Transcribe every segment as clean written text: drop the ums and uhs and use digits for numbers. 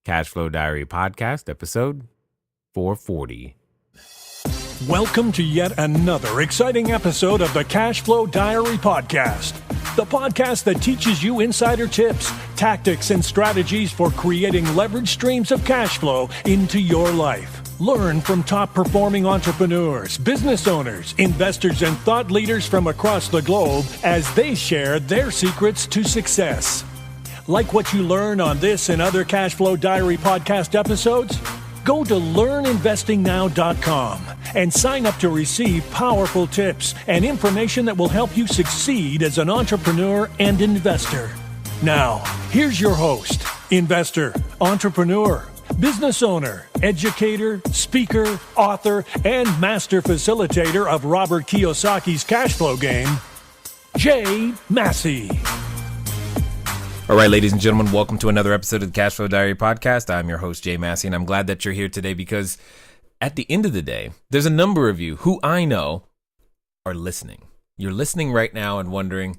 Cashflow Diary Podcast, episode 440. Welcome to yet another exciting episode of the Cashflow Diary Podcast, the podcast that teaches you insider tips, tactics, and strategies for creating leverage streams of cash flow into your life. Learn from top-performing entrepreneurs, business owners, investors, and thought leaders from across the globe as they share their secrets to success. Like what you learn on this and other Cashflow Diary podcast episodes? Go to learninvestingnow.com and sign up to receive powerful tips and information that will help you succeed as an entrepreneur and investor. Now, here's your host, investor, entrepreneur, business owner, educator, speaker, author, and master facilitator of Robert Kiyosaki's cash flow game, Jay Massey. All right, ladies and gentlemen, welcome to another episode of the Cashflow Diary Podcast. I'm your host, Jay Massey, and I'm glad that you're here today because at the end of the day, there's a number of you who I know are listening. You're listening right now and wondering,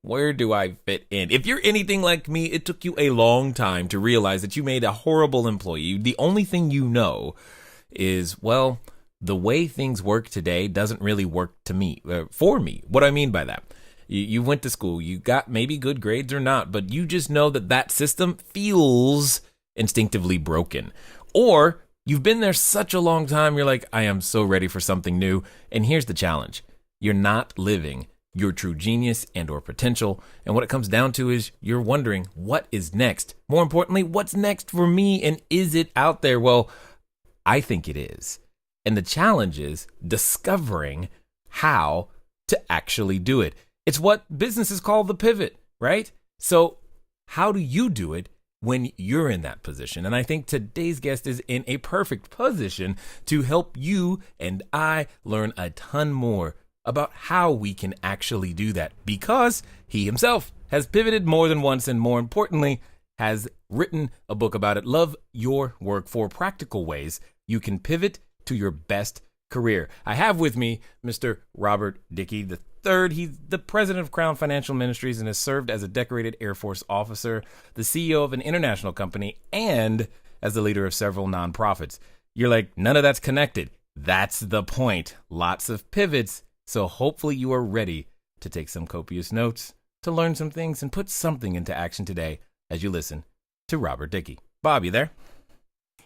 where do I fit in? If you're anything like me, it took you a long time to realize that you made a horrible employee. The only thing you know is, well, the way things work today doesn't really work for me. What I mean by that? You went to school, you got maybe good grades or not, but you just know that system feels instinctively broken. Or you've been there such a long time, you're like, I am so ready for something new. And here's the challenge. You're not living your true genius and or potential. And what it comes down to is you're wondering, what is next? More importantly, what's next for me? And is it out there? Well, I think it is. And the challenge is discovering how to actually do it. It's what businesses call the pivot, right? So how do you do it when you're in that position? And I think today's guest is in a perfect position to help you and I learn a ton more about how we can actually do that, because he himself has pivoted more than once and, more importantly, has written a book about it. Love Your Work, 4 practical ways you can pivot to your best career. I have with me Mr. Robert Dickie III. He's the president of Crown Financial Ministries and has served as a decorated Air Force officer, the CEO of an international company, and as the leader of several nonprofits. You're like, none of that's connected. That's the point. Lots of pivots. So hopefully you are ready to take some copious notes, to learn some things, and put something into action today as you listen to Robert Dickie. Bob, you there?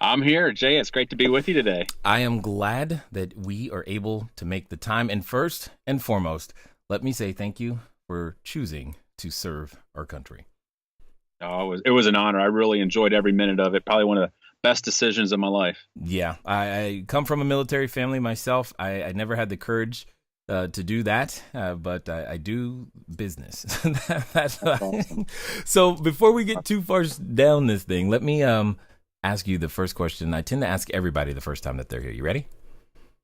I'm here, Jay. It's great to be with you today. I am glad that we are able to make the time. And first and foremost, let me say thank you for choosing to serve our country. Oh, it was an honor. I really enjoyed every minute of it. Probably one of the best decisions of my life. Yeah, I come from a military family myself. I never had the courage to do that, but I do business. That's awesome. So before we get too far down this thing, let me ask you the first question. I tend to ask everybody the first time that they're here. You ready?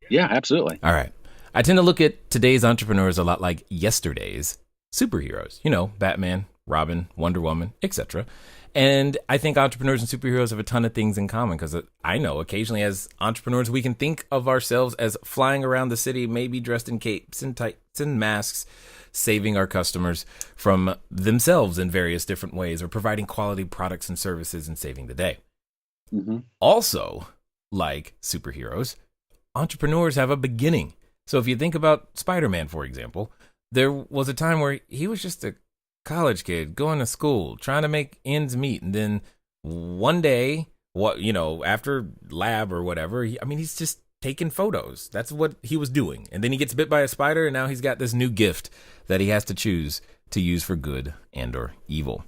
Yeah, absolutely. All right. I tend to look at today's entrepreneurs a lot like yesterday's superheroes. You know, Batman, Robin, Wonder Woman, etc. And I think entrepreneurs and superheroes have a ton of things in common, because I know occasionally as entrepreneurs, we can think of ourselves as flying around the city, maybe dressed in capes and tights and masks, saving our customers from themselves in various different ways, or providing quality products and services and saving the day. Mm-hmm. Also, like superheroes, entrepreneurs have a beginning. So if you think about Spider-Man, for example, there was a time where he was just a college kid going to school, trying to make ends meet. And then one day, after lab or whatever, he's just taking photos. That's what he was doing. And then he gets bit by a spider, and now he's got this new gift that he has to choose to use for good and or evil.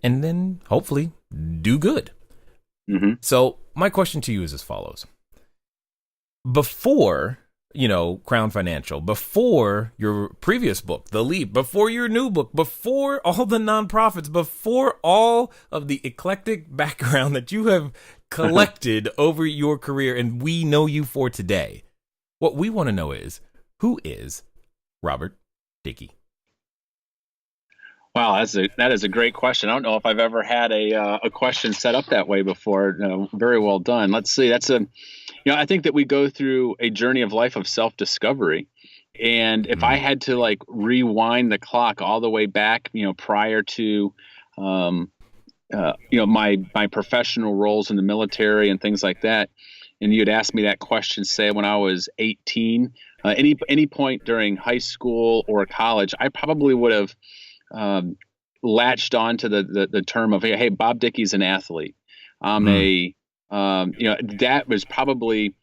And then hopefully do good. Mm-hmm. So my question to you is as follows. Before, Crown Financial, before your previous book, The Leap, before your new book, before all the nonprofits, before all of the eclectic background that you have collected over your career and we know you for today, what we want to know is, who is Robert Dickie? Wow, that is a great question. I don't know if I've ever had a question set up that way before. Very well done. Let's see. I think that we go through a journey of life of self-discovery. And if I had to rewind the clock all the way back, prior to my professional roles in the military and things like that, and you'd ask me that question, say when I was 18, any point during high school or college, I probably would have latched on to the term of, hey, Bob Dickey's an athlete. I'm that was probably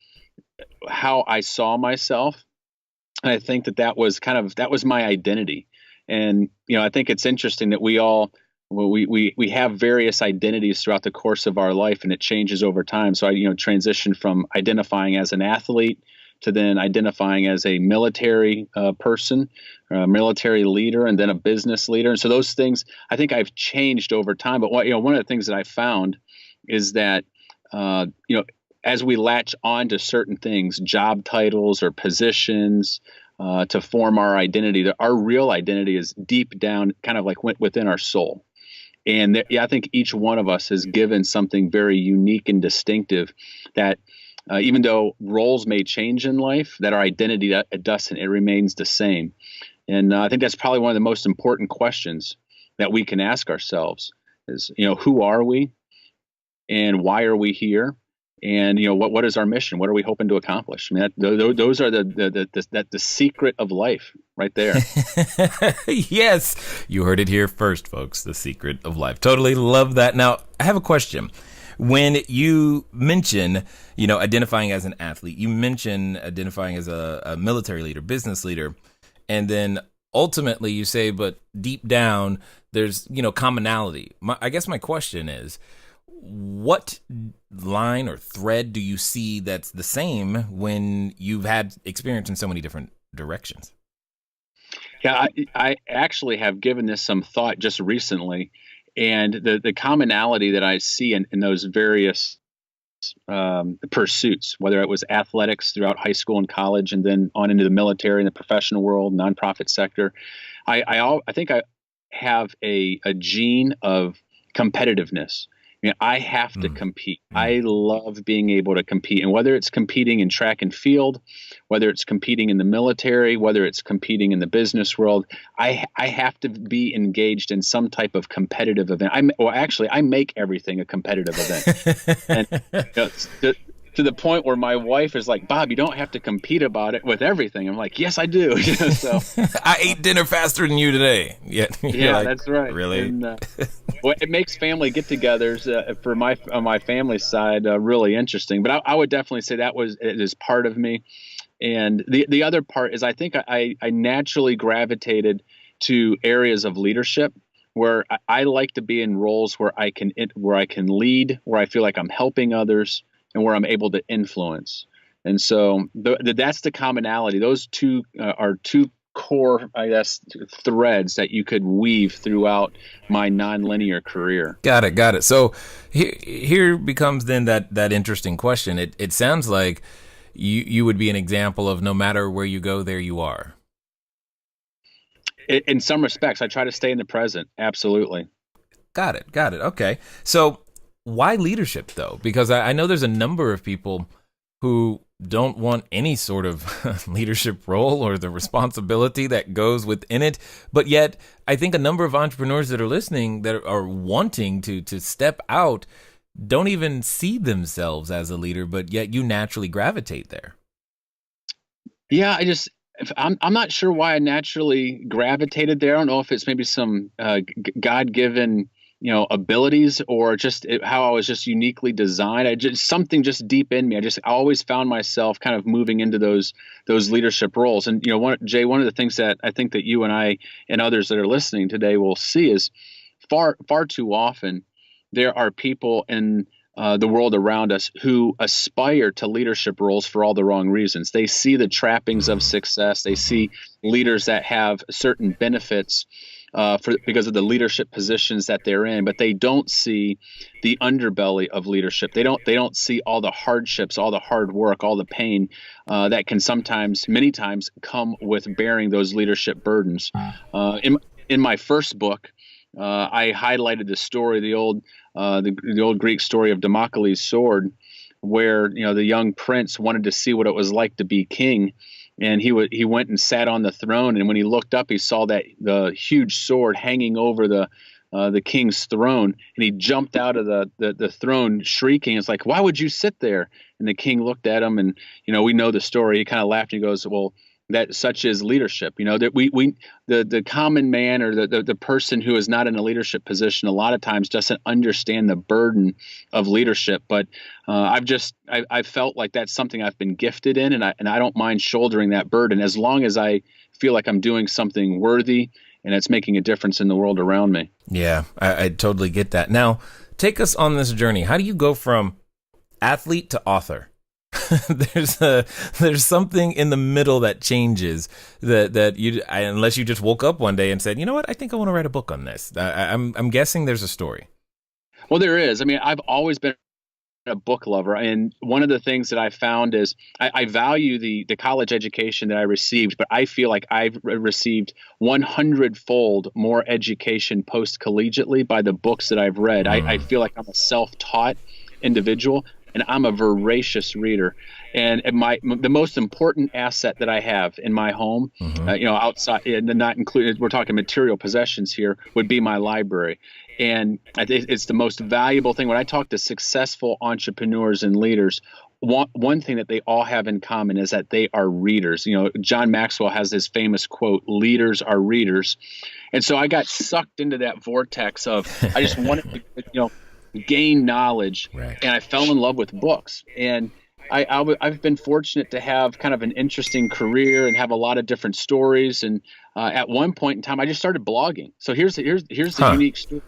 how I saw myself. And I think that was my identity. And, I think it's interesting that we have various identities throughout the course of our life, and it changes over time. So I, transitioned from identifying as an athlete to then identifying as a military person, a military leader, and then a business leader. And so those things, I think I've changed over time. But one of the things that I found is that, as we latch on to certain things, job titles or positions, to form our identity, our real identity is deep down, kind of like within our soul. And I think each one of us is given something very unique and distinctive that, even though roles may change in life, that our identity doesn't. It remains the same. And I think that's probably one of the most important questions that we can ask ourselves is, who are we and why are we here? And what is our mission? What are we hoping to accomplish? I mean, those are the secret of life right there. Yes, you heard it here first, folks. The secret of life. Totally love that. Now, I have a question. When you mention, identifying as an athlete, you mention identifying as a military leader, business leader, and then ultimately you say, but deep down, there's commonality. I guess my question is, what line or thread do you see that's the same when you've had experience in so many different directions? Yeah, I actually have given this some thought just recently, and the commonality that I see in those various pursuits, whether it was athletics throughout high school and college, and then on into the military and the professional world, nonprofit sector, I think I have a gene of competitiveness. I have to compete. I love being able to compete. And whether it's competing in track and field, whether it's competing in the military, whether it's competing in the business world, I have to be engaged in some type of competitive event. I make everything a competitive event. And to the point where my wife is like, Bob, you don't have to compete about it with everything. I'm like, yes, I do. So I ate dinner faster than you today. Yeah, like, that's right. Really? And, it makes family get-togethers for my family's side really interesting. But I would definitely say it is part of me. And the other part is I think I naturally gravitated to areas of leadership where I like to be in roles where I can lead, where I feel like I'm helping others, and where I'm able to influence. And so that's the commonality. Those two are two core, I guess, threads that you could weave throughout my nonlinear career. Got it. So here becomes then that interesting question. It sounds like you would be an example of no matter where you go, there you are. In some respects, I try to stay in the present. Absolutely. Got it. Okay. So why leadership, though? Because I know there's a number of people who don't want any sort of leadership role or the responsibility that goes within it. But yet, I think a number of entrepreneurs that are listening that are wanting to step out don't even see themselves as a leader, but yet you naturally gravitate there. Yeah, I'm not sure why I naturally gravitated there. I don't know if it's maybe some God-given abilities or just how I was just uniquely designed. Something just deep in me. I always found myself kind of moving into those leadership roles. And one of the things that I think that you and I and others that are listening today will see is far too often there are people in the world around us who aspire to leadership roles for all the wrong reasons. They see the trappings of success. They see leaders that have certain benefits because of the leadership positions that they're in, but they don't see the underbelly of leadership. They don't see all the hardships, all the hard work, all the pain that can many times come with bearing those leadership burdens. In my first book, I highlighted the story, the old Greek story of Damocles' sword, where the young prince wanted to see what it was like to be king. And he went and sat on the throne, and when he looked up, he saw that the huge sword hanging over the the king's throne, and he jumped out of the throne shrieking. It's like, why would you sit there? And the king looked at him, and we know the story. He kind of laughed and he goes, well, that such is leadership. That the common man, or the person who is not in a leadership position, a lot of times doesn't understand the burden of leadership. But I felt like that's something I've been gifted in, and I don't mind shouldering that burden as long as I feel like I'm doing something worthy and it's making a difference in the world around me. Yeah, I totally get that. Now, take us on this journey. How do you go from athlete to author? There's something in the middle that changes that you, unless you just woke up one day and said, you know what, I think I want to write a book on this. I'm guessing there's a story. Well, there is. I mean, I've always been a book lover, and one of the things that I found is I value the college education that I received, but I feel like I've received 100-fold more education post-collegiately by the books that I've read. I feel like I'm a self-taught individual, and I'm a voracious reader. And the most important asset that I have in my home, outside, and not included, we're talking material possessions here, would be my library. And I think it's the most valuable thing. When I talk to successful entrepreneurs and leaders, one thing that they all have in common is that they are readers. John Maxwell has this famous quote, "Leaders are readers." And so I got sucked into that vortex of, I just wanted to, gain knowledge, right. And I fell in love with books. And I've been fortunate to have kind of an interesting career and have a lot of different stories. And at one point in time, I just started blogging. So here's the unique story.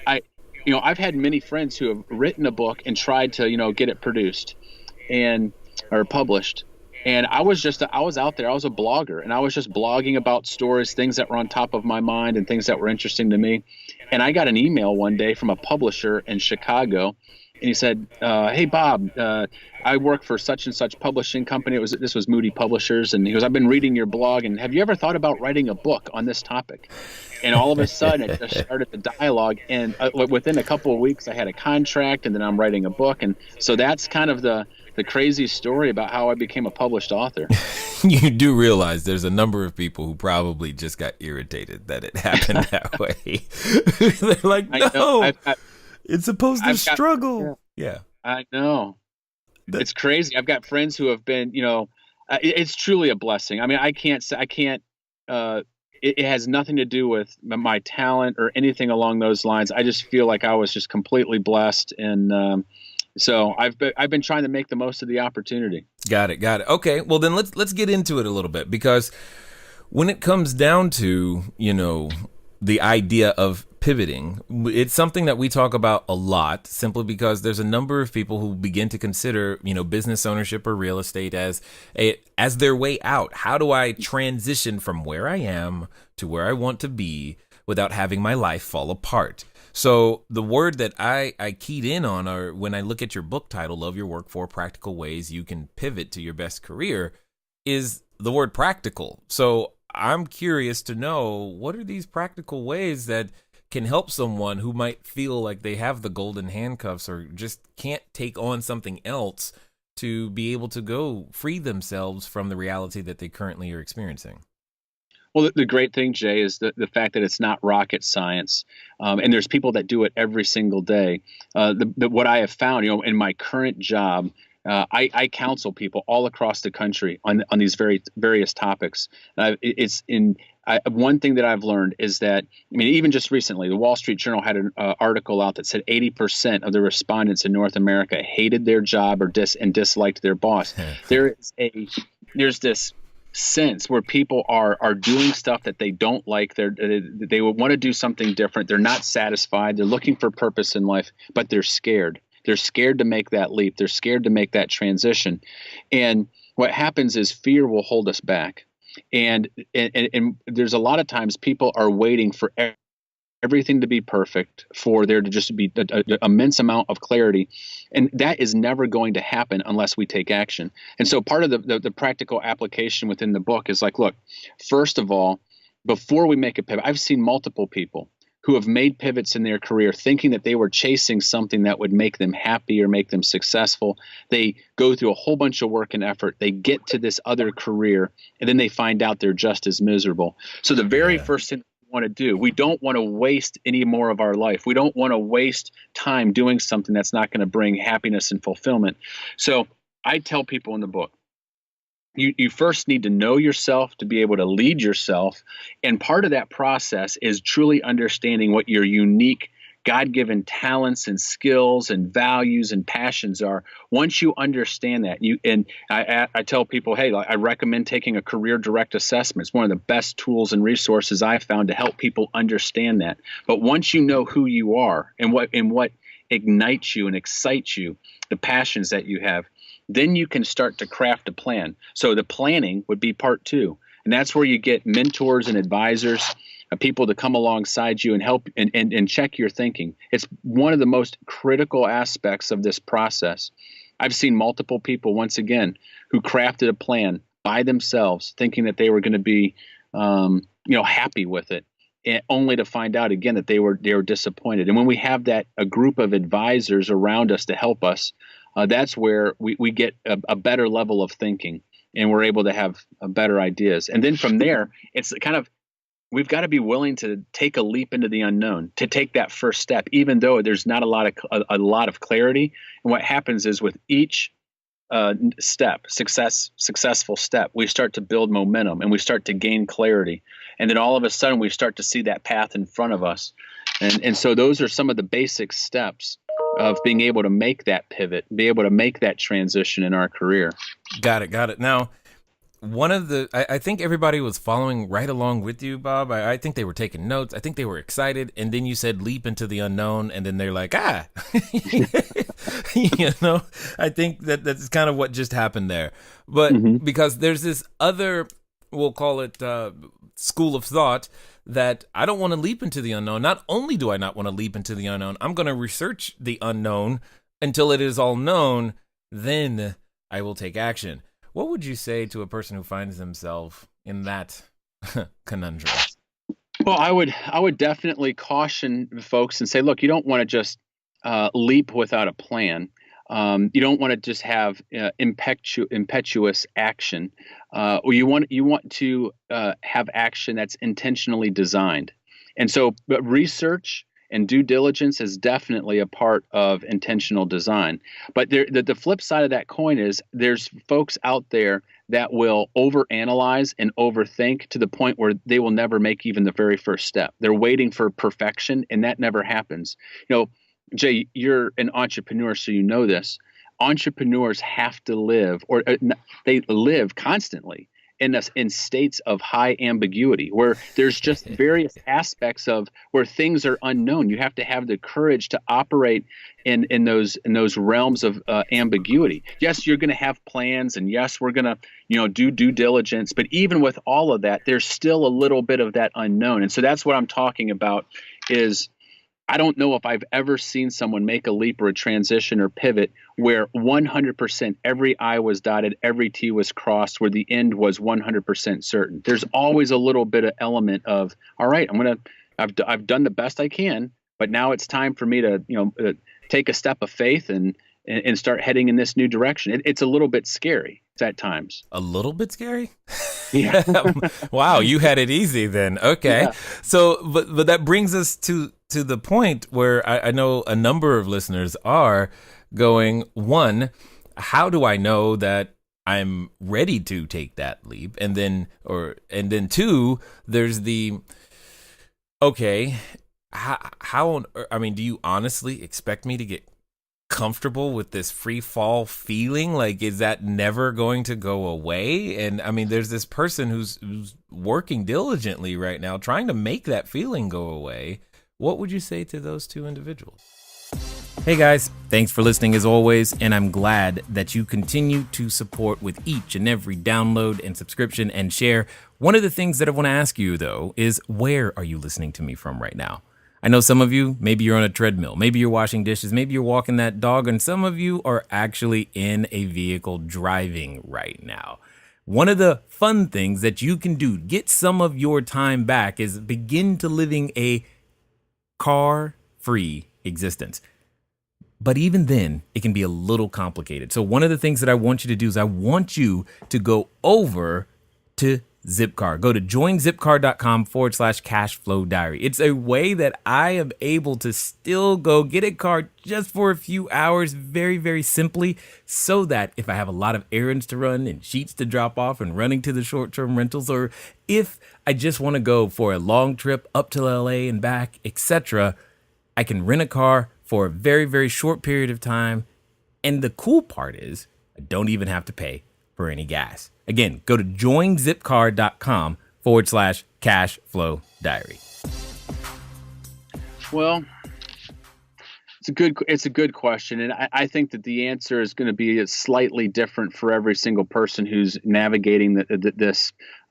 I've had many friends who have written a book and tried to, get it produced or published. And I was out there. I was a blogger, and I was just blogging about stories, things that were on top of my mind and things that were interesting to me. And I got an email one day from a publisher in Chicago, and he said, "Hey, Bob, I work for such and such publishing company. This was Moody Publishers." And he goes, "I've been reading your blog, and have you ever thought about writing a book on this topic?" And all of a sudden, it just started the dialogue. And within a couple of weeks, I had a contract, and then I'm writing a book. And so that's kind of the crazy story about how I became a published author. You do realize there's a number of people who probably just got irritated that it happened that way. They're like, no, it's supposed to struggle. Yeah. I know. It's crazy. I've got friends who have been, it's truly a blessing. I mean, it has nothing to do with my talent or anything along those lines. I just feel like I was just completely blessed. And, so I've been trying to make the most of the opportunity. Got it. Okay, well then let's get into it a little bit, because when it comes down to, the idea of pivoting, it's something that we talk about a lot, simply because there's a number of people who begin to consider, business ownership or real estate as their way out. How do I transition from where I am to where I want to be without having my life fall apart? So the word that I keyed in on, or when I look at your book title, Love Your Work, 4 Practical Ways You Can Pivot to Your Best Career, is the word practical. So I'm curious to know, what are these practical ways that can help someone who might feel like they have the golden handcuffs or just can't take on something else to be able to go free themselves from the reality that they currently are experiencing? Well, the great thing, Jay, is the fact that it's not rocket science, and there's people that do it every single day. What I have found, in my current job, I counsel people all across the country on these various topics. One thing that I've learned is that, even just recently, the Wall Street Journal had an article out that said 80% of the respondents in North America hated their job or disliked their boss. There's this sense where people are doing stuff that they don't like. They would want to do something different. They're not satisfied. They're looking for purpose in life, but they're scared. They're scared to make that leap. They're scared to make that transition. And what happens is fear will hold us back. And there's a lot of times people are waiting for everything to be perfect, for there to just be an immense amount of clarity. And that is never going to happen unless we take action. And so part of the practical application within the book is like, look, first of all, before we make a pivot, I've seen multiple people who have made pivots in their career thinking that they were chasing something that would make them happy or make them successful. They go through a whole bunch of work and effort. They get to this other career, and then they find out they're just as miserable. So the very first thing want to do. We don't want to waste any more of our life. We don't want to waste time doing something that's not going to bring happiness and fulfillment. So I tell people in the book, you first need to know yourself to be able to lead yourself. And part of that process is truly understanding what your unique God-given talents and skills and values and passions are. Once you understand that, I tell people, hey, I recommend taking a career direct assessment. It's one of the best tools and resources I've found to help people understand that. But once you know who you are and what ignites you and excites you, the passions that you have, then you can start to craft a plan. So the planning would be part 2. And that's where you get mentors and advisors, people to come alongside you and help and check your thinking. It's one of the most critical aspects of this process. I've seen multiple people, once again, who crafted a plan by themselves, thinking that they were going to be, happy with it, and only to find out again that they were disappointed. And when we have a group of advisors around us to help us, that's where we get a better level of thinking, and we're able to have better ideas. And then from there, it's kind of, we've got to be willing to take a leap into the unknown, to take that first step, even though there's not a lot of clarity. And what happens is with each successful step, we start to build momentum and we start to gain clarity. And then all of a sudden we start to see that path in front of us. And so those are some of the basic steps of being able to make that pivot, be able to make that transition in our career. Got it. Now, I think everybody was following right along with you, Bob. I think they were taking notes. I think they were excited. And then you said leap into the unknown. And then they're like, I think that's kind of what just happened there. But because there's this other, we'll call it school of thought, that I don't want to leap into the unknown. Not only do I not want to leap into the unknown, I'm going to research the unknown until it is all known. Then I will take action. What would you say to a person who finds themselves in that conundrum? Well, I would definitely caution folks and say, look, you don't want to just leap without a plan. You don't want to just have impetuous action. Or you want to have action that's intentionally designed. And so, but research and due diligence is definitely a part of intentional design. But the flip side of that coin is there's folks out there that will overanalyze and overthink to the point where they will never make even the very first step. They're waiting for perfection, and that never happens. Jay, you're an entrepreneur, so you know this. Entrepreneurs have to live, or they live constantly in states of high ambiguity, where there's just various aspects of where things are unknown. You have to have the courage to operate in those realms of ambiguity. Yes, you're going to have plans, and yes, we're going to do due diligence. But even with all of that, there's still a little bit of that unknown. And so that's what I'm talking about. Is I don't know if I've ever seen someone make a leap or a transition or pivot where 100% every I was dotted, every T was crossed, where the end was 100% certain. There's always a little bit of element of, all right, I've done the best I can, but now it's time for me to take a step of faith and start heading in this new direction. It's a little bit scary at times. A little bit scary? Yeah. Wow, you had it easy then. Okay. Yeah. So, but that brings us to the point where I know a number of listeners are going, one, how do I know that I'm ready to take that leap? And then two, there's the, okay, do you honestly expect me to get comfortable with this free fall feeling? Like, is that never going to go away? And there's this person who's working diligently right now trying to make that feeling go away. What would you say to those two individuals? Hey guys, thanks for listening as always, and I'm glad that you continue to support with each and every download and subscription and share. One of the things that I want to ask you though is, where are you listening to me from right now? I know some of you, maybe you're on a treadmill, maybe you're washing dishes, maybe you're walking that dog, and some of you are actually in a vehicle driving right now. One of the fun things that you can do to get some of your time back is begin to living a car-free existence. But even then, it can be a little complicated. So one of the things that I want you to do is I want you to go over to Zipcar. Go to joinzipcar.com/cashflow diary. It's a way that I am able to still go get a car just for a few hours, very, very simply, so that if I have a lot of errands to run and sheets to drop off and running to the short-term rentals, or if I just want to go for a long trip up to LA and back, etc., I can rent a car for a very, very short period of time. And the cool part is I don't even have to pay for any gas. Again, go to joinzipcar.com/cashflow diary. Well, it's a good question, and I think that the answer is going to be slightly different for every single person who's navigating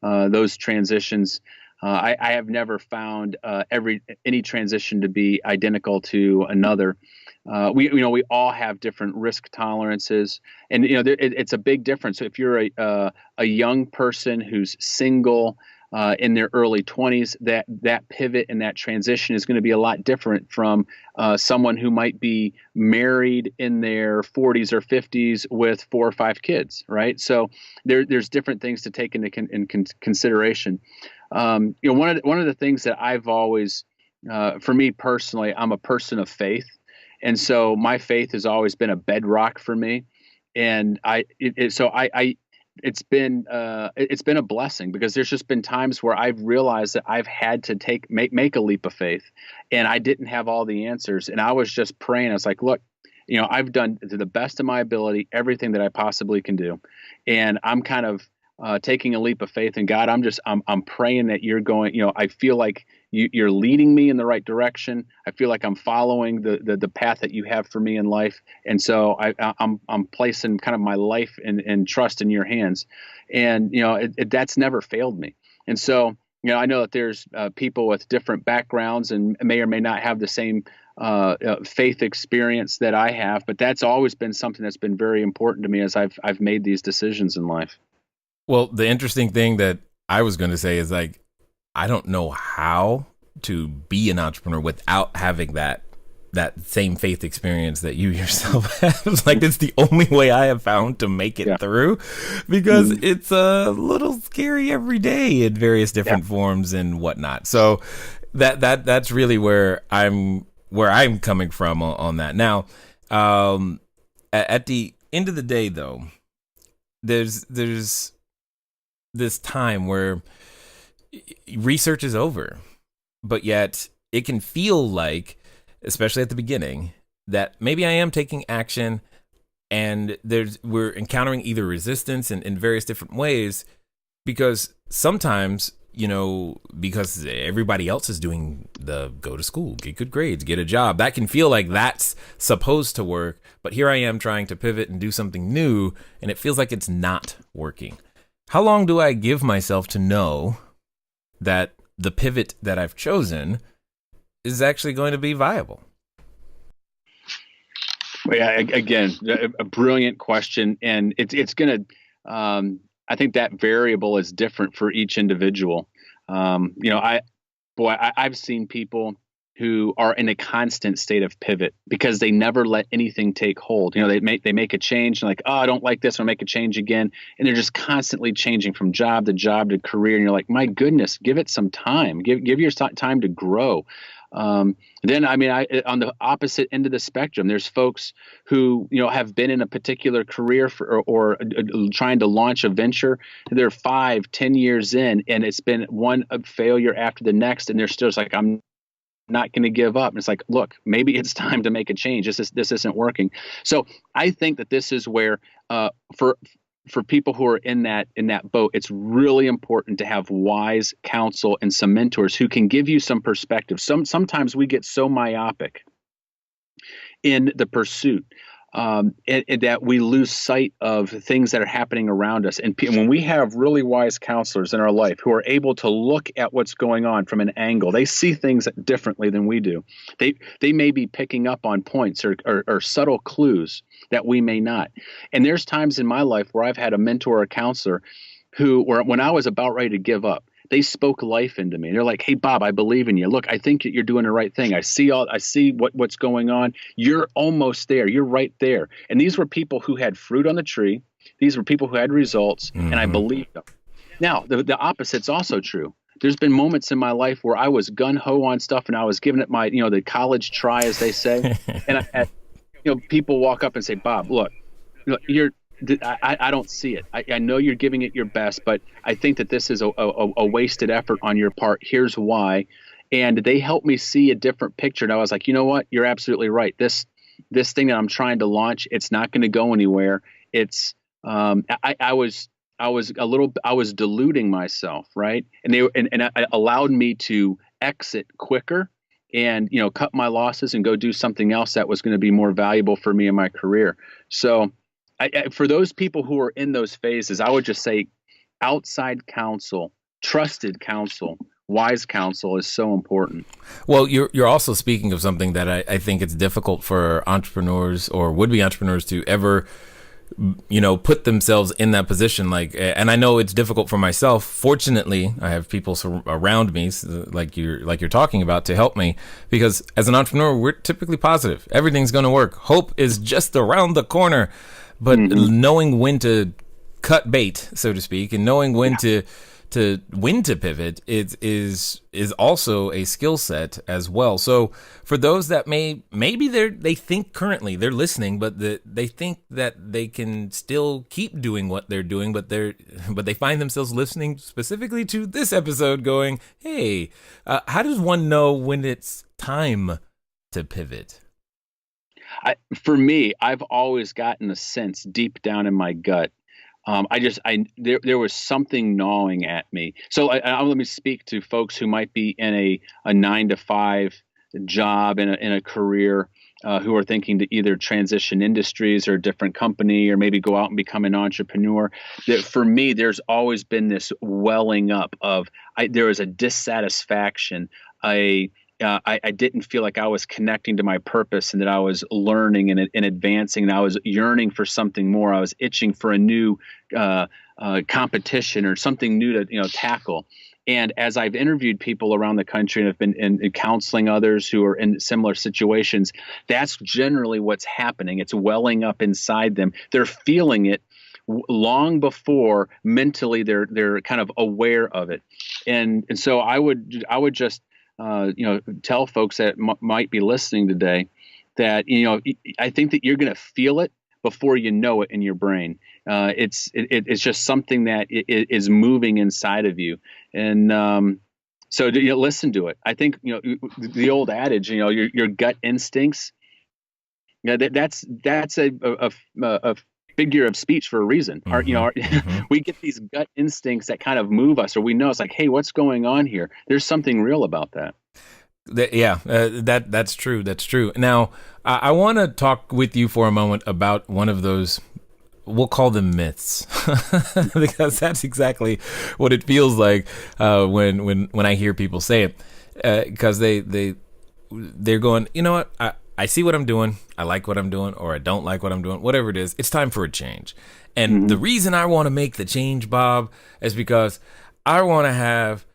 those transitions. I have never found any transition to be identical to another. We all have different risk tolerances, and it's a big difference. So if you're a young person who's single in their early 20s, that pivot and that transition is going to be a lot different from someone who might be married in their 40s or 50s with 4 or 5 kids, right? So there's different things to take into consideration. One of the things that I've always, for me personally, I'm a person of faith. And so my faith has always been a bedrock for me, and it's been a blessing, because there's just been times where I've realized that I've had to make a leap of faith, and I didn't have all the answers, and I was just praying. I was like, look, I've done to the best of my ability everything that I possibly can do, and I'm kind of taking a leap of faith. And God, I'm praying that you're going. I feel like you're leading me in the right direction. I feel like I'm following the path that you have for me in life. And so I'm placing kind of my life and trust in your hands. And, that's never failed me. And so, I know that there's people with different backgrounds and may or may not have the same faith experience that I have, but that's always been something that's been very important to me as I've made these decisions in life. Well, the interesting thing that I was going to say is, like, I don't know how to be an entrepreneur without having that same faith experience that you yourself have. Like, it's the only way I have found to make it through, because it's a little scary every day in various different forms and whatnot. So that's really where I'm coming from on that. Now, at the end of the day, though, there's this time where research is over, but yet it can feel like, especially at the beginning, that maybe I am taking action, and we're encountering either resistance in various different ways, because sometimes, because everybody else is doing the go to school, get good grades, get a job, that can feel like that's supposed to work, but here I am trying to pivot and do something new, and it feels like it's not working. How long do I give myself to know that the pivot that I've chosen is actually going to be viable? Well, yeah, again, a brilliant question, and it's going to. I think that variable is different for each individual. I've seen people who are in a constant state of pivot because they never let anything take hold. They make a change, and like, oh, I don't like this, I'll make a change again. And they're just constantly changing from job to career. And you're like, my goodness, give it some time, give your time to grow. Then, on the opposite end of the spectrum, there's folks who, have been in a particular career or trying to launch a venture. They're 5-10 years in, and it's been one failure after the next. And they're still just like, I'm not going to give up. And it's like, look, maybe it's time to make a change. This isn't working. So I think that this is where, for people who are in that boat, it's really important to have wise counsel and some mentors who can give you some perspective. Sometimes we get so myopic in the pursuit and that we lose sight of things that are happening around us. And when we have really wise counselors in our life who are able to look at what's going on from an angle, they see things differently than we do. They may be picking up on points or subtle clues that we may not. And there's times in my life where I've had a mentor or a counselor when I was about ready to give up, they spoke life into me. They're like, hey, Bob, I believe in you. Look, I think you're doing the right thing. I see what's going on. You're almost there. You're right there. And these were people who had fruit on the tree. These were people who had results, and I believed them. Now, the opposite's also true. There's been moments in my life where I was gung-ho on stuff and I was giving it my, the college try, as they say. And I had, people walk up and say, Bob, look, I don't see it. I know you're giving it your best, but I think that this is a wasted effort on your part. Here's why. And they helped me see a different picture. And I was like, you know what? You're absolutely right. This thing that I'm trying to launch, it's not going to go anywhere. It's I was diluting myself, right? And it allowed me to exit quicker and, cut my losses and go do something else that was going to be more valuable for me in my career. So for those people who are in those phases, I would just say outside counsel, trusted counsel, wise counsel is so important. Well, you're also speaking of something that I think it's difficult for entrepreneurs or would-be entrepreneurs to ever put themselves in that position. And I know it's difficult for myself. Fortunately, I have people around me, like you're talking about, to help me, because as an entrepreneur, we're typically positive. Everything's going to work. Hope is just around the corner. But knowing when to cut bait, so to speak, and knowing when to pivot is also a skill set as well. So for those that maybe they think currently they're listening, but they think that they can still keep doing what they're doing, but they find themselves listening specifically to this episode going, hey, how does one know when it's time to pivot? For me, I've always gotten a sense deep down in my gut. There was something gnawing at me. So let me speak to folks who might be in a 9-to-5 job in a career, who are thinking to either transition industries or a different company, or maybe go out and become an entrepreneur. That for me, there's always been this welling up of there was a dissatisfaction, I didn't feel like I was connecting to my purpose, and that I was learning and advancing, and I was yearning for something more. I was itching for a new competition or something new to tackle. And as I've interviewed people around the country and have been in counseling others who are in similar situations, that's generally what's happening. It's welling up inside them. They're feeling it long before mentally they're kind of aware of it. And so I would just tell folks that might be listening today that, I think that you're going to feel it before you know it in your brain. It's just something that is moving inside of you. And so listen to it. I think, the old adage, your gut instincts, that's a figure of speech for a reason. We get these gut instincts that kind of move us, or we know it's like, hey, what's going on here? There's something real about that. That's true. That's true. Now, I want to talk with you for a moment about one of those, we'll call them myths, because that's exactly what it feels like when I hear people say it, because they're going, you know what, I see what I'm doing, I like what I'm doing, or I don't like what I'm doing, whatever it is, it's time for a change. And the reason I want to make the change, Bob, is because I want to have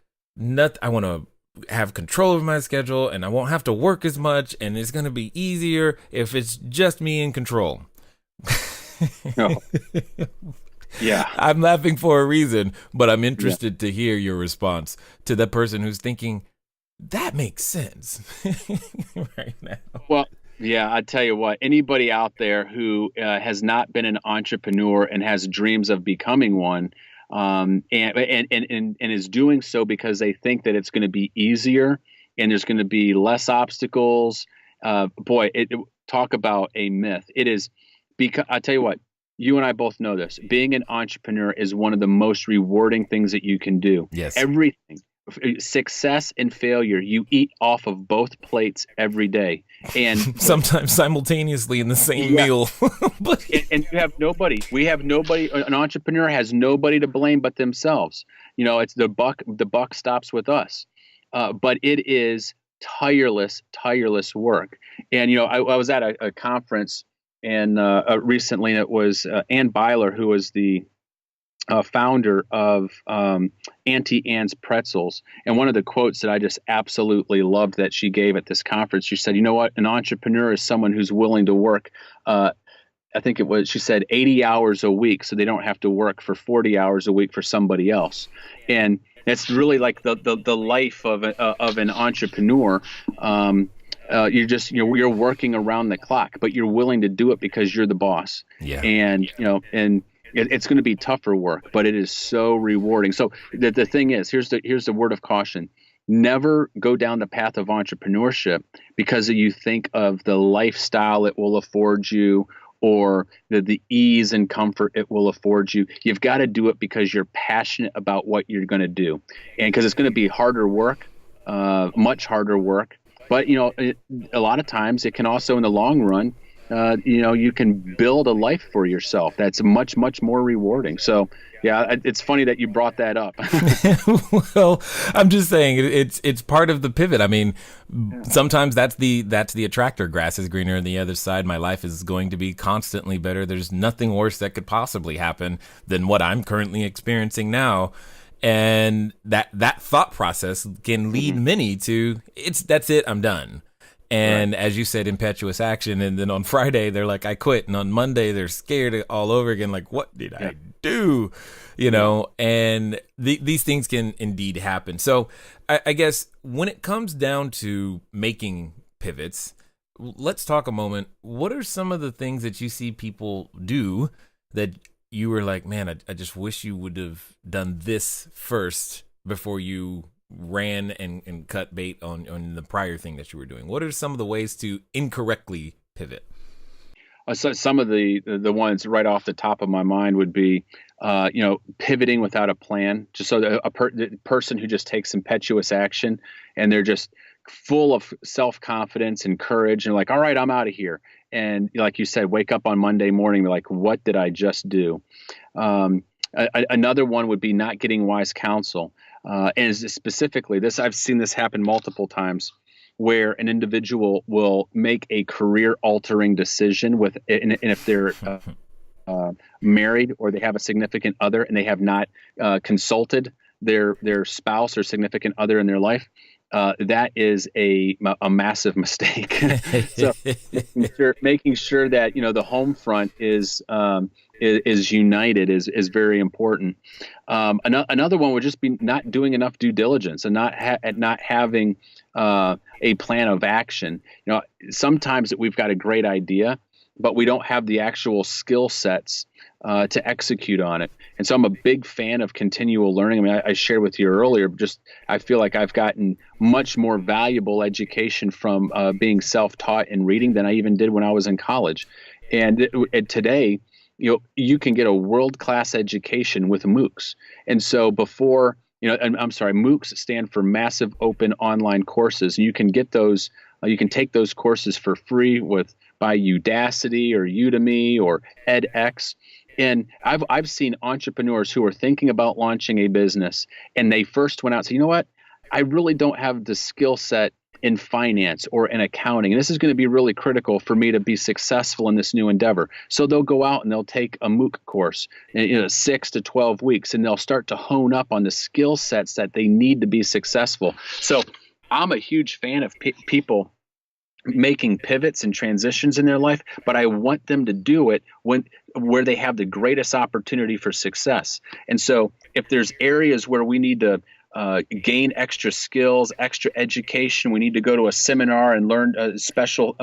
control over my schedule, and I won't have to work as much, and it's going to be easier if it's just me in control. Oh. Yeah. I'm laughing for a reason, but I'm interested to hear your response to the person who's thinking, that makes sense right now. Well, yeah, I tell you what, anybody out there who has not been an entrepreneur and has dreams of becoming one, and is doing so because they think that it's going to be easier and there's going to be less obstacles. Talk about a myth. It is, because I tell you what, you and I both know this. Being an entrepreneur is one of the most rewarding things that you can do. Yes. Everything. Success and failure, you eat off of both plates every day, and sometimes simultaneously in the same meal. and you have nobody. We have nobody. An entrepreneur has nobody to blame but themselves. It's the buck stops with us. But it is tireless work. And I was at a conference and recently, it was Ann Byler, who was the founder of Auntie Anne's Pretzels. And one of the quotes that I just absolutely loved that she gave at this conference, she said, you know what? An entrepreneur is someone who's willing to work I think it was, she said 80 hours a week, so they don't have to work for 40 hours a week for somebody else. And it's really like the life of an entrepreneur. You're working around the clock, but you're willing to do it because you're the boss. Yeah. And it's going to be tougher work, but it is so rewarding. So the thing is, here's the word of caution. Never go down the path of entrepreneurship because you think of the lifestyle it will afford you, or the ease and comfort it will afford you. You've got to do it because you're passionate about what you're going to do, and because it's going to be harder work, much harder work. But a lot of times it can also, in the long run, you can build a life for yourself that's much, much more rewarding. So, yeah, it's funny that you brought that up. Well, I'm just saying it's part of the pivot. I mean, sometimes that's the attractor. Grass is greener on the other side. My life is going to be constantly better. There's nothing worse that could possibly happen than what I'm currently experiencing now. And that thought process can lead many to that's it, I'm done. And as you said, impetuous action. And then on Friday, they're like, I quit. And on Monday, they're scared all over again. Like, what did I do? And these things can indeed happen. So I guess when it comes down to making pivots, let's talk a moment. What are some of the things that you see people do that you were like, man, I just wish you would have done this first before you ran and cut bait on the prior thing that you were doing? What are some of the ways to incorrectly pivot? So some of the ones right off the top of my mind would be, pivoting without a plan. Just so that the person who just takes impetuous action and they're just full of self-confidence and courage and like, all right, I'm out of here. And like you said, wake up on Monday morning, like, what did I just do? Another one would be not getting wise counsel. And specifically this, I've seen this happen multiple times, where an individual will make a career altering decision and if they're married or they have a significant other and they have not consulted their spouse or significant other in their life, that is a massive mistake. So making sure that the home front is united is very important. Another one would just be not doing enough due diligence and not having a plan of action. Sometimes we've got a great idea, but we don't have the actual skill sets to execute on it. And so I'm a big fan of continual learning. I mean, I shared with you earlier, just I feel like I've gotten much more valuable education from being self-taught and reading than I even did when I was in college. And today, you can get a world-class education with MOOCs. And so before, and I'm sorry, MOOCs stand for Massive Open Online Courses. And you can get those, you can take those courses for free by Udacity or Udemy or edX. And I've seen entrepreneurs who are thinking about launching a business, and they first went out and said, you know what, I really don't have the skill set in finance or in accounting. And this is going to be really critical for me to be successful in this new endeavor. So they'll go out and they'll take a MOOC course, 6 to 12 weeks, and they'll start to hone up on the skill sets that they need to be successful. So I'm a huge fan of people making pivots and transitions in their life, but I want them to do it where they have the greatest opportunity for success. And so if there's areas where we need to gain extra skills, extra education, we need to go to a seminar and learn special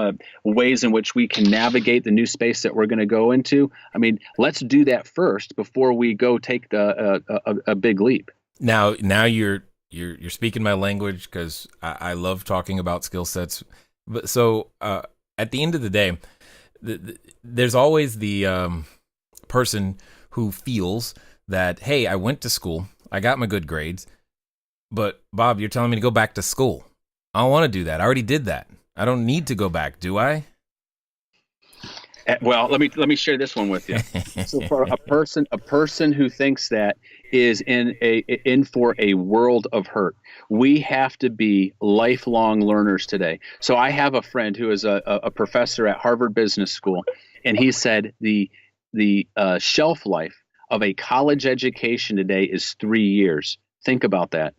ways in which we can navigate the new space that we're going to go into. I mean, let's do that first before we go take a big leap. Now you're speaking my language, because I love talking about skill sets. But so at the end of the day, there's always the person who feels that, hey, I went to school, I got my good grades, but Bob, you're telling me to go back to school. I don't want to do that. I already did that. I don't need to go back, do I? Well, let me share this one with you. So for a person who thinks that is in for a world of hurt. We have to be lifelong learners today. So I have a friend who is a professor at Harvard Business School, and he said the shelf life of a college education today is 3 years. Think about that.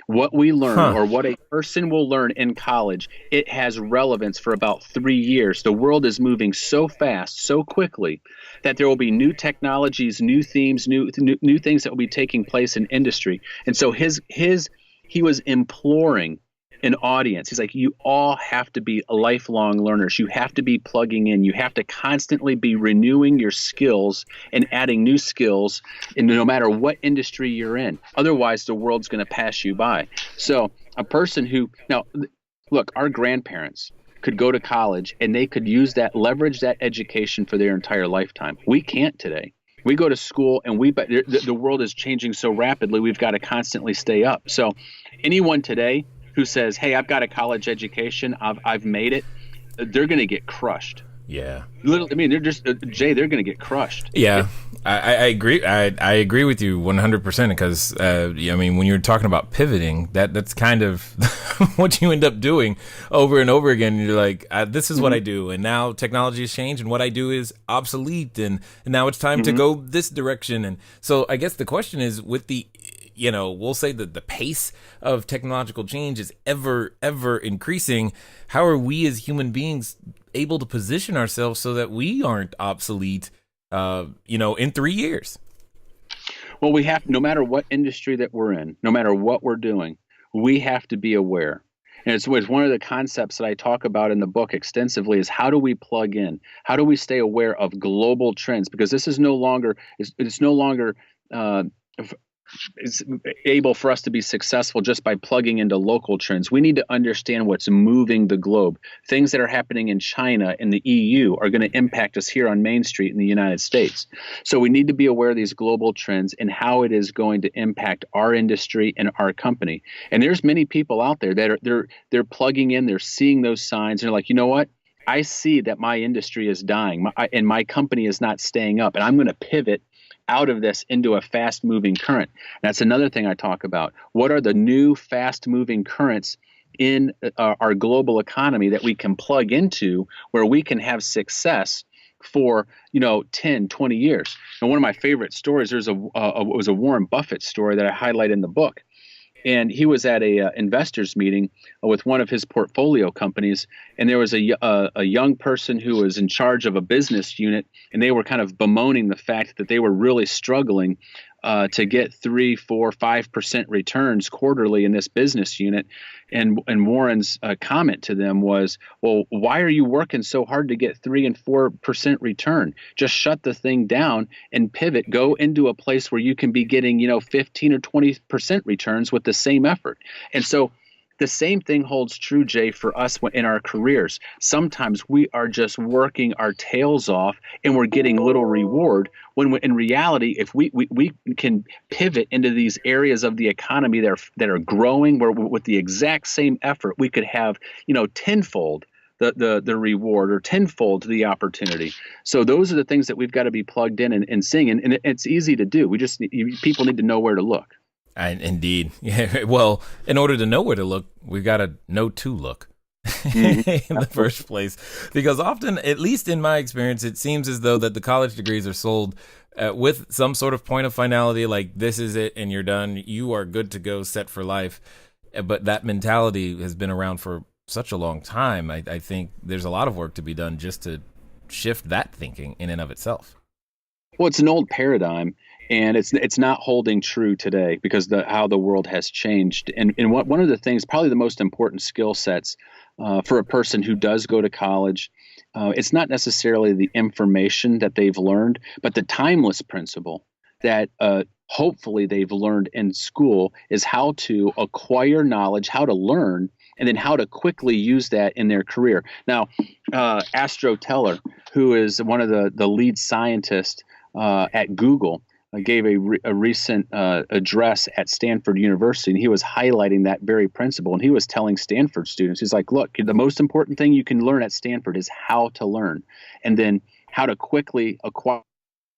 What we learn Huh. or what a person will learn in college, it has relevance for about 3 years. The world is moving so fast, so quickly, that there will be new technologies, new themes, new things that will be taking place in industry. And so he was imploring an audience. He's like, you all have to be lifelong learners. You have to be plugging in. You have to constantly be renewing your skills and adding new skills, and no matter what industry you're in. Otherwise, the world's going to pass you by. So a person who, now, look, our grandparents could go to college and they could leverage that education for their entire lifetime. We can't today. We go to school and the world is changing so rapidly, we've got to constantly stay up. So anyone today who says, hey, I've got a college education, I've made it, they're going to get crushed. Yeah. Literally, I mean, they're just, Jay, they're going to get crushed. Yeah, I agree. I agree with you 100% because, I mean, when you're talking about pivoting, that's kind of what you end up doing over and over again. You're like, this is what I do. And now technology has changed and what I do is obsolete. And now it's time to go this direction. And so I guess the question is with the, we'll say that the pace of technological change is ever increasing. How are we as human beings able to position ourselves so that we aren't obsolete, in 3 years? Well, we have, no matter what industry that we're in, no matter what we're doing, we have to be aware. And it's one of the concepts that I talk about in the book extensively is how do we plug in? How do we stay aware of global trends? Because this is no longer, it's no longer, it's able for us to be successful just by plugging into local trends. We need to understand what's moving the globe. Things that are happening in China and the EU are going to impact us here on Main Street in the United States. So we need to be aware of these global trends and how it is going to impact our industry and our company. And there's many people out there that they're plugging in, they're seeing those signs, and they're like, you know what? I see that my industry is dying and my company is not staying up, and I'm going to pivot out of this into a fast-moving current. That's another thing I talk about. What are the new fast-moving currents in our global economy that we can plug into where we can have success for 10, 20 years? And one of my favorite stories, it was a Warren Buffett story that I highlight in the book. And he was at a investors meeting with one of his portfolio companies, and there was a young person who was in charge of a business unit, and they were kind of bemoaning the fact that they were really struggling to get 3, 4, 5% returns quarterly in this business unit. And Warren's comment to them was, well, why are you working so hard to get 3 and 4% return? Just shut the thing down and pivot. Go into a place where you can be getting, 15 or 20% returns with the same effort. And so the same thing holds true, Jay, for us in our careers. Sometimes we are just working our tails off and we're getting little reward, when in reality, if we can pivot into these areas of the economy that are growing, where with the exact same effort, we could have, tenfold the reward or tenfold the opportunity. So those are the things that we've got to be plugged in and seeing. And it's easy to do. People need to know where to look. Indeed. Yeah. Well, in order to know where to look, we've got to know to look in the first place. Because often, at least in my experience, it seems as though that the college degrees are sold with some sort of point of finality, like this is it and you're done. You are good to go, set for life. But that mentality has been around for such a long time. I think there's a lot of work to be done just to shift that thinking in and of itself. Well, it's an old paradigm. And it's not holding true today because how the world has changed. And one of the things, probably the most important skill sets for a person who does go to college, it's not necessarily the information that they've learned, but the timeless principle that hopefully they've learned in school is how to acquire knowledge, how to learn, and then how to quickly use that in their career. Now, Astro Teller, who is one of the lead scientists at Google, gave a recent address at Stanford University, and he was highlighting that very principle. And he was telling Stanford students, he's like, look, the most important thing you can learn at Stanford is how to learn, and then how to quickly acquire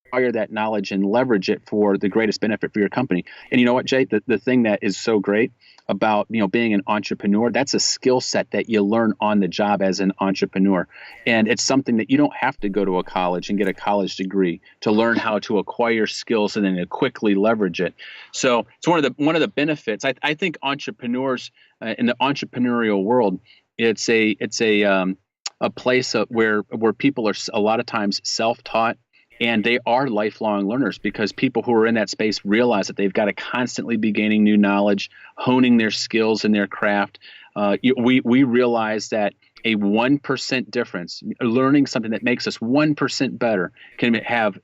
acquire that knowledge and leverage it for the greatest benefit for your company. And you know what, Jay, the thing that is so great about, being an entrepreneur, that's a skill set that you learn on the job as an entrepreneur. And it's something that you don't have to go to a college and get a college degree to learn how to acquire skills and then to quickly leverage it. So it's one of the benefits. I think entrepreneurs in the entrepreneurial world, it's a place where people are a lot of times self-taught. And they are lifelong learners because people who are in that space realize that they've got to constantly be gaining new knowledge, honing their skills in their craft. We realize that a 1% difference, learning something that makes us 1% better, can have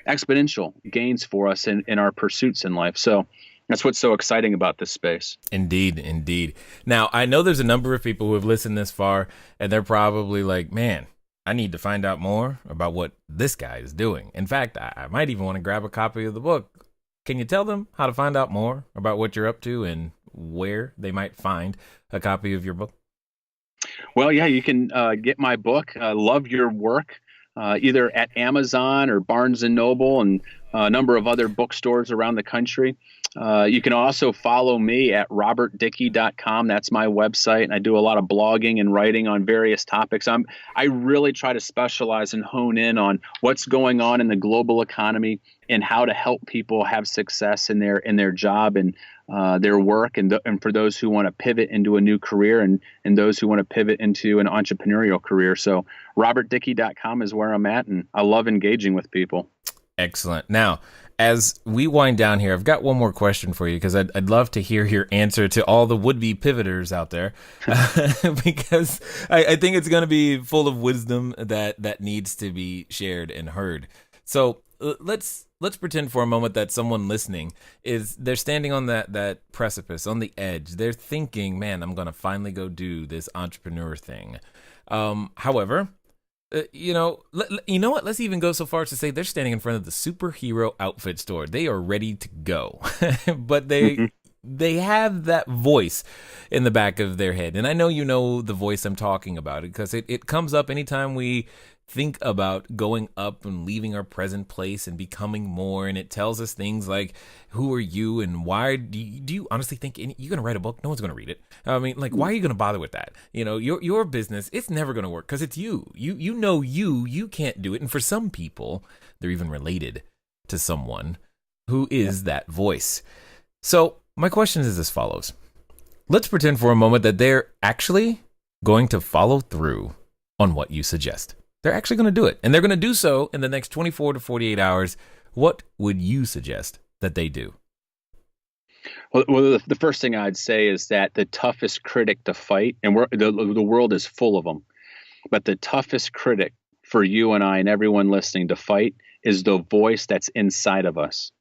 exponential gains for us in our pursuits in life. So that's what's so exciting about this space. Indeed, indeed. Now, I know there's a number of people who have listened this far, and they're probably like, man, I need to find out more about what this guy is doing. In fact, I might even want to grab a copy of the book. Can you tell them how to find out more about what you're up to and where they might find a copy of your book? Well, yeah, you can get my book, Love Your Work, either at Amazon or Barnes & Noble and a number of other bookstores around the country. You can also follow me at robertdickey.com. That's my website, and I do a lot of blogging and writing on various topics. I really try to specialize and hone in on what's going on in the global economy and how to help people have success in their job and their work, and for those who want to pivot into a new career and those who want to pivot into an entrepreneurial career. So robertdickey.com is where I'm at, and I love engaging with people. Excellent. Now, as we wind down here, I've got one more question for you because I'd love to hear your answer to all the would-be pivoters out there because I think it's going to be full of wisdom that needs to be shared and heard. So let's pretend for a moment that someone listening they're standing on that precipice, on the edge. They're thinking, man, I'm going to finally go do this entrepreneur thing. However, you know what? Let's even go so far as to say they're standing in front of the superhero outfit store. They are ready to go, but they have that voice in the back of their head. And I know you know the voice I'm talking about because it comes up anytime we think about going up and leaving our present place and becoming more. And it tells us things like, who are you and why do you honestly think you're going to write a book? No one's going to read it. I mean, like, why are you going to bother with that? You know, your business, it's never going to work because it's you. You can't do it. And for some people, they're even related to someone who is that voice. So my question is as follows. Let's pretend for a moment that they're actually going to follow through on what you suggest. They're actually going to do it, and they're going to do so in the next 24 to 48 hours. What would you suggest that they do? Well, the first thing I'd say is that the toughest critic to fight, and the world is full of them, but the toughest critic for you and I and everyone listening to fight is the voice that's inside of us.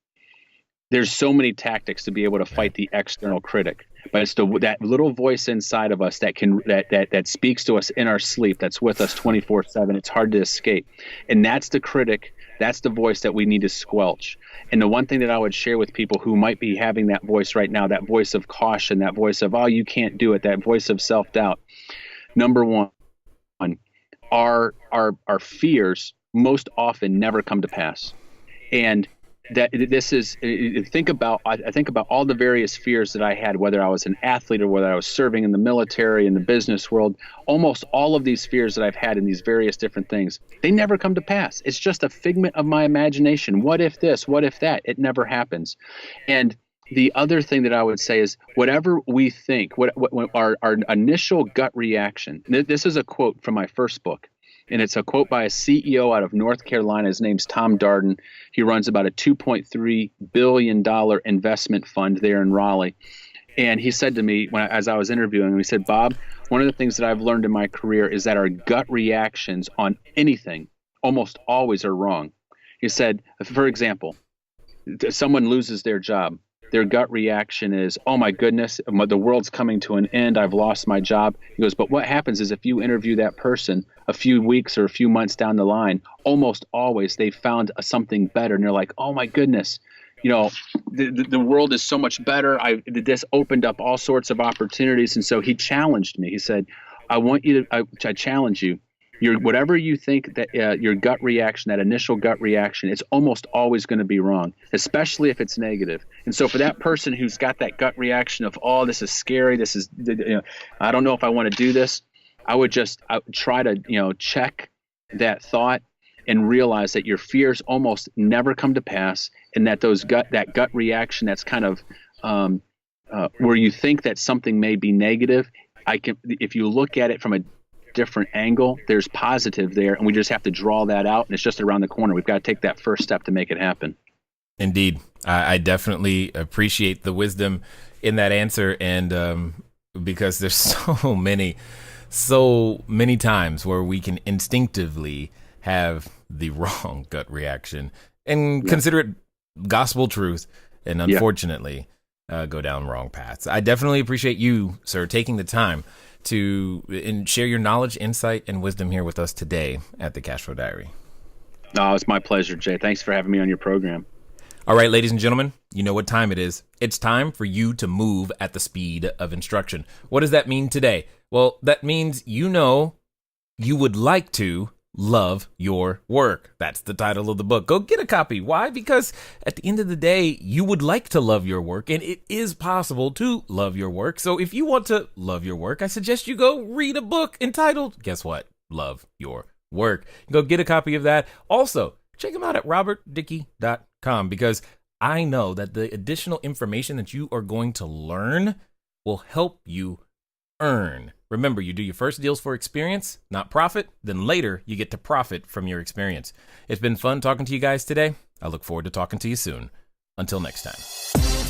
There's so many tactics to be able to fight the external critic, but it's that little voice inside of us that speaks to us in our sleep, that's with us 24/7. It's hard to escape. And that's the critic, that's the voice that we need to squelch. And the one thing that I would share with people who might be having that voice right now, that voice of caution, that voice of, oh, you can't do it, that voice of self-doubt. Number one, our fears most often never come to pass. And that this is, I think about all the various fears that I had, whether I was an athlete or whether I was serving in the military, in the business world. Almost all of these fears that I've had in these various different things, they never come to pass. It's just a figment of my imagination. What if this? What if that? It never happens. And the other thing that I would say is whatever we think, what our initial gut reaction. This is a quote from my first book. And it's a quote by a CEO out of North Carolina. His name's Tom Darden. He runs about a $2.3 billion investment fund there in Raleigh. And he said to me, as I was interviewing him, he said, Bob, one of the things that I've learned in my career is that our gut reactions on anything almost always are wrong. He said, for example, someone loses their job. Their gut reaction is, oh my goodness, the world's coming to an end. I've lost my job. He goes, but what happens is if you interview that person a few weeks or a few months down the line, almost always they found something better. And they're like, oh my goodness, you know, the world is so much better. This opened up all sorts of opportunities. And so he challenged me. He said, I challenge you. whatever you think that your gut reaction, that initial gut reaction, it's almost always going to be wrong, especially if it's negative. And so for that person who's got that gut reaction of, oh, this is scary, this is, I don't know if I want to do this, I would try to, check that thought and realize that your fears almost never come to pass, and that that gut reaction that's kind of where you think that something may be negative, if you look at it from a different angle, there's positive there, and we just have to draw that out, and it's just around the corner. We've got to take that first step to make it happen. Indeed. I definitely appreciate the wisdom in that answer, and because there's so many times where we can instinctively have the wrong gut reaction and consider it gospel truth, and unfortunately go down wrong paths. I definitely appreciate you, sir, taking the time to share your knowledge, insight, and wisdom here with us today at the Cashflow Diary. Oh, it's my pleasure, Jay. Thanks for having me on your program. All right, ladies and gentlemen, you know what time it is. It's time for you to move at the speed of instruction. What does that mean today? Well, that means you would like to love your work. That's the title of the book. Go get a copy. Why? Because at the end of the day, you would like to love your work, and it is possible to love your work. So if you want to love your work, I suggest you go read a book entitled, guess what? Love Your Work. Go get a copy of that. Also, check them out at robertdickie.com, because I know that the additional information that you are going to learn will help you earn. Remember, you do your first deals for experience, not profit. Then later, you get to profit from your experience. It's been fun talking to you guys today. I look forward to talking to you soon. Until next time.